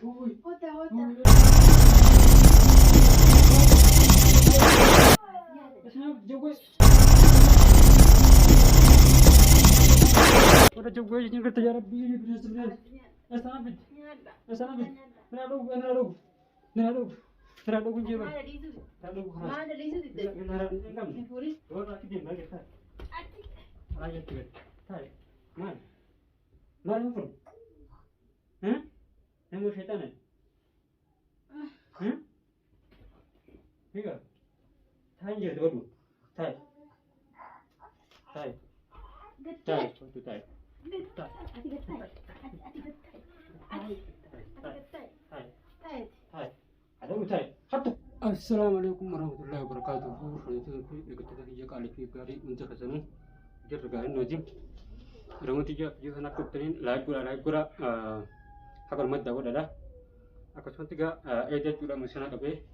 Ora jogou a gente vai ter rabbi essa na Nado kunci ba? Nado kunci. Ma dari situ deh. Nado. Puri. Oh, lagi dia lagi tak. Lagi tu. Tak. Mana? Mana pun? Yang syaitan ni? Tiga. Tai je dulu. Tai. Tai. Tu tai. Assalamualaikum warahmatullahi wabarakatuh. Kita kerja kali ini kali untuk kesana. Jadi kerana nojim. Orang tiga sana kuterin lain pura. Hakar mat dawa dah. Aku semua tiga. Ada juga masalah kabe.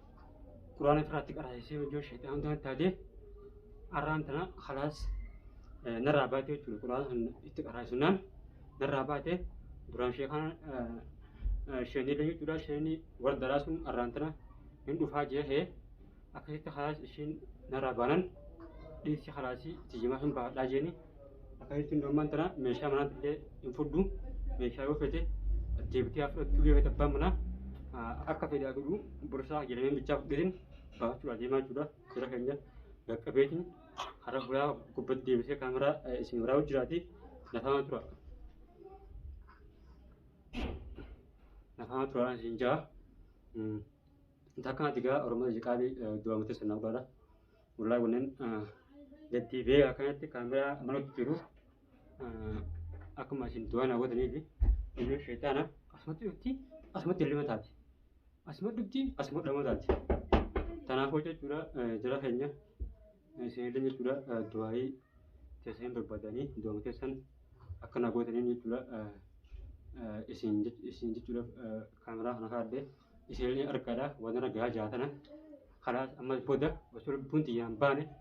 Quran pratik arah isi jo syaitan dan tadi aran tanah khalas. Narabat itu Quran itu arah sunan. Narabat itu Quran syaitan. Shani lagi juga shani wardarasun aran tanah. Hindu fajar he, akhirnya terhalas isin narabanan di si halasi sejumlah bahas lagi ni, akhirnya tu normal tanah, mesha mana tu infodu, mesha itu fete, jebti apa tu dia betul mana, akak fete aku dulu berusaha jadi bincang gedin, bahas tu lagi mana sudah kerana gak kebetin, harap pula kubet di mesha kamera isin orang jadi, nafas tu orang sinja. Takkan tiga orang macam kali dua meter senang pada, mulai bulan jadi TV akan itu kamera menurut biru, aku masih tua nak buat ini syaitan asmat lima tadi, asmat lima tadi, tanah hoja jurah hanya, sehingga jurah duai, sesuatu berbadani dua meter sen, akan aku buat ini jurah isin jurah kamera nak ada. Isilnya arkada wadana gaja tanah, kalas amal poda, basul bunti yang banen,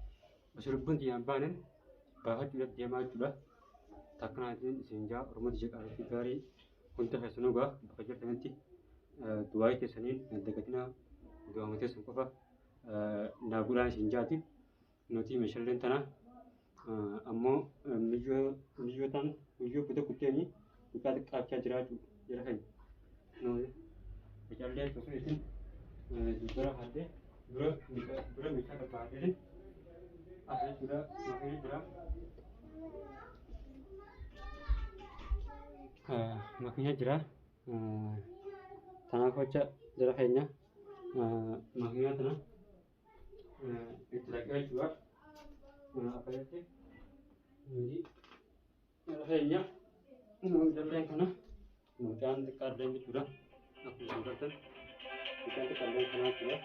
bahas juga dia maju juga, takkan ada sehingga rumah dijak alif dari untuk hasilnya bekerja nanti dua itu senin dekatnya dua meter sengkapa nabulan sehingga nanti misalnya tanah, ammo miju putu putu ni kita kaca jerakan, Bicara dia sesuatu itu, juga ada, juga bisa terpakai. Akhirnya sudah, makanya jerah, tanah kocak jerah hanya, makanya tanah, itu lagi juga, apa itu? Jadi jerah hanya, jerah yang tanah, kemudian tekar dan juga. Aku singkatkan, kita tekankan sangat jelas.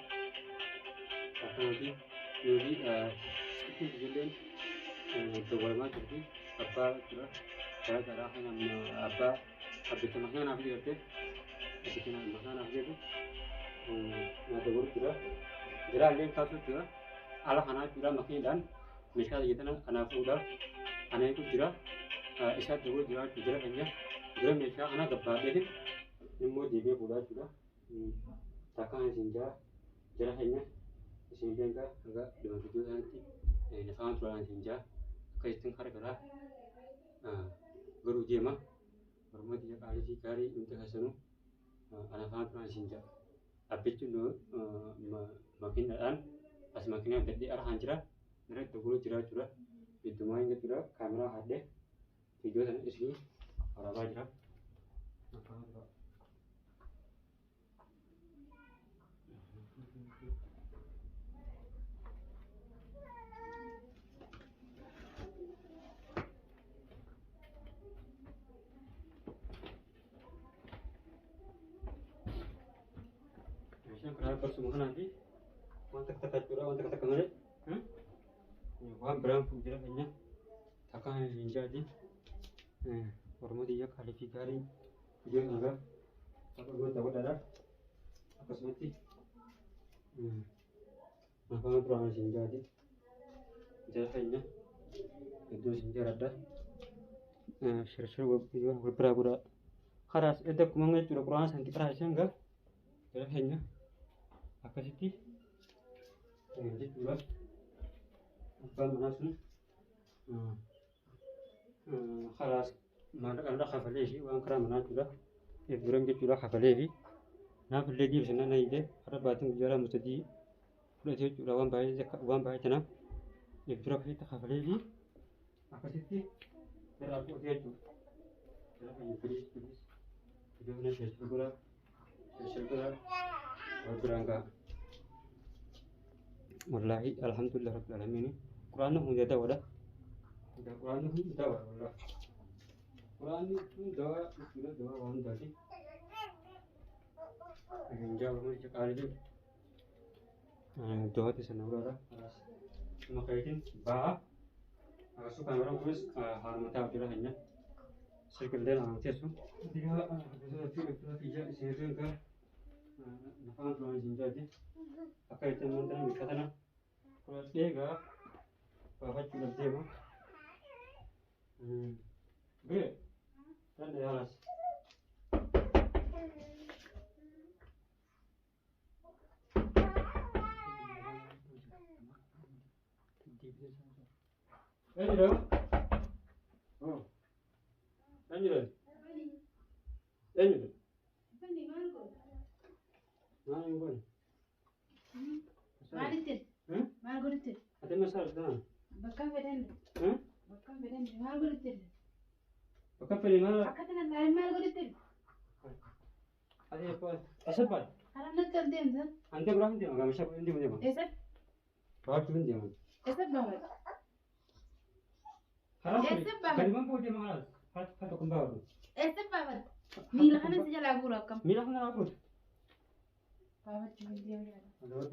Nanti itu dijadikan tergolongan seperti apa jelas. Cara apa makan apa itu, makan apa itu. Nanti baru jelas yang kasus jelas. Ala anak jelas makin dan misalnya kita anak udah anak itu jelas. Isat dulu jelas hanya jelas misalnya anak dapat itu. Ini dia pula juga, takkan sehingga jerahnya sehingga agak dengan video nanti, nafas pelan sehingga kaitkan karena guru jema, rumah dia kali kali untuk hasilnya, nafas pelan sehingga, tapi itu makin dan pas makinnya jadi arah hancur, mereka guru jerah itu main jerah kamera ada, video dan isi orang jerah, Kenapa semua nanti? Mantak kemarin? Wah berapa jelas hanya takkan jadi. Orang dia kualifikasi dia enggak. Apa gue tahu darah? Apa semati? Apa pernah jadi? Jelas hanya itu sendiri ada. Share gue berapa Karas edda kumanga jechuudha quraana sanatti qaraashan gaa gara keenya akkasitti jechuudha. Abbaan manaa sun karas maallaqa irraa kafalee fi waan karaa manaa jechuudha. Eebbiran jechuudha kafalee fi naaf illee deebisannaa na illee har'a baatiin guyyaa lama sadii fudhatee jechuudha waan baay'ee tanaaf eebbira keessatti kafalee fi akkasitti irraa qootee jechuudha. Gara keenya firiis iddoo kana shirgura biraan ga'a. Wallaahi alhamdulillah rabbil alamin quraanni hunda dawadha. Quraanni hunda dawadha wallaahi. Quraanni hunda dawaa waan hundaati. Jawa mun cakali tu. Dawat sana udah makaitin bah. Suka orang terus harmata udah hanya. Sekedar orang tesu. Dia bisa tidak sering ke nakan orang jinja je. Pakai teman-teman kita na. Kalau dia ga bahwa cuma dia mah. Be. Dan dia harus Lanjut. Oh. Lanjut. Lanjut. Mana? Maritin. Marguritin. Ada masalah dah. Bakkan beden. Bakkan beden. Marguritin. Bakkan beden mana? Akatan lain marguritin. Ada apa? Esok apa? Haram nak kerja kan? Ante berapa dia? Enggak bisa berhenti macam mana? Esok. Bawa turun dia. Esok bawa. Haram. Esok bawa. Kali mana dia mahal? Kata kembali. Esok bawa. Mila kan saja lagu rakam. Mila kan aku. Bawa cuma dia ya. Ada.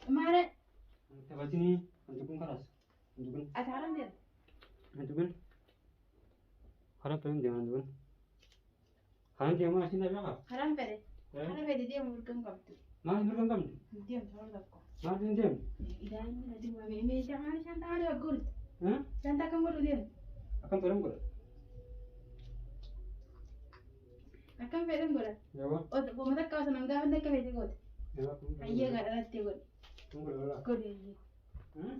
Kemarin. Tempat ini untuk keras. Untuk Ada haram dia. Untuk haram pengen dia untuk. Haram dia mana sih nak berapa? Haram pede. Haram pede dia murkam kaptu. Mana berapa kamu? Dia thor lakko. Mana dia? Idan ni nadi wa me jangan santa ada agur. Hah? Santa kamu dia. Akan turun ke? Akan pede ngora. Ya, Pak. Oh, pemerintah kau senang dah benda kau pede god. Ya, Pak. Ayah gak ada hati god. Tunggu dulu. God ini.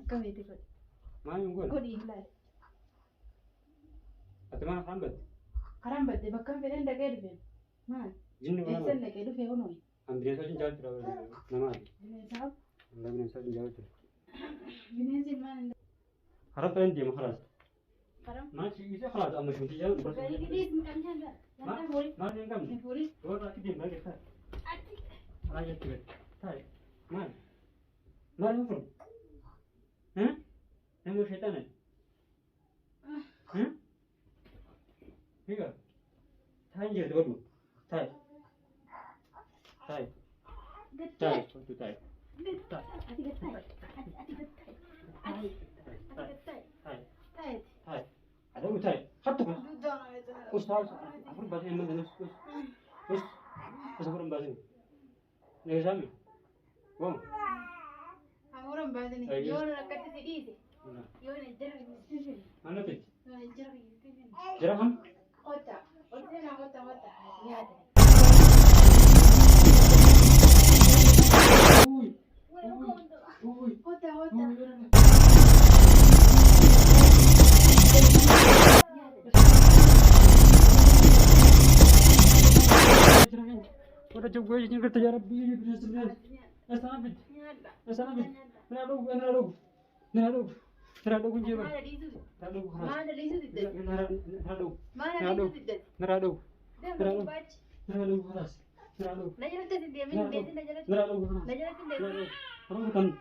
Kau pede god. Mana yang God ikhlas. Atau mana hambat? Haram bade bakkan pede ndak kau dia. Man. Jinnu mana? Esen lagi tu fehon oi. Ambil saja jauh terus. Nama ada. Ini sahab. Ambil saja jauh terus. Ini sih man. Haram pengen dia maharas. Haram. Mana sih bisa haras ama shunti jauh. Kali ini makan janda. Janda boleh. Mana yang kamu? Boleh. Dua lagi dia lagi tak. Adik. Lagi tu. Tak. Mana? Mana yang pun? Hah? Yang mau setan ni? Hah? Tiga. Thai je dulu. Thai. Thai. Thai. Itu Thai. Adik getai. Adik getai. Adik getai. Thai. Thai. Thai. Ada Thai. Satu kan? Duduk itu. Ustaz, aku bahasa yang mana? Ustaz, aku bahasa ini. Ni sami. Wow. Orang bahasa ni. Yo nak kata sedih. Yo nak jarang ini. Mana tu? Yo nak jarang ini. Jarang? Kota. Kota nak kota. Ya ada. Kota. Udah coba aja kerja ya Rabbi bisa sebenarnya. Asanabit. Nerado kunci apa? Mana di situ tidak. Nerado. Nerado Haras. Nerado. Najar tu dia. Minum bensin najar tu. Nerado Haras. Najar tu dia. Orang bukan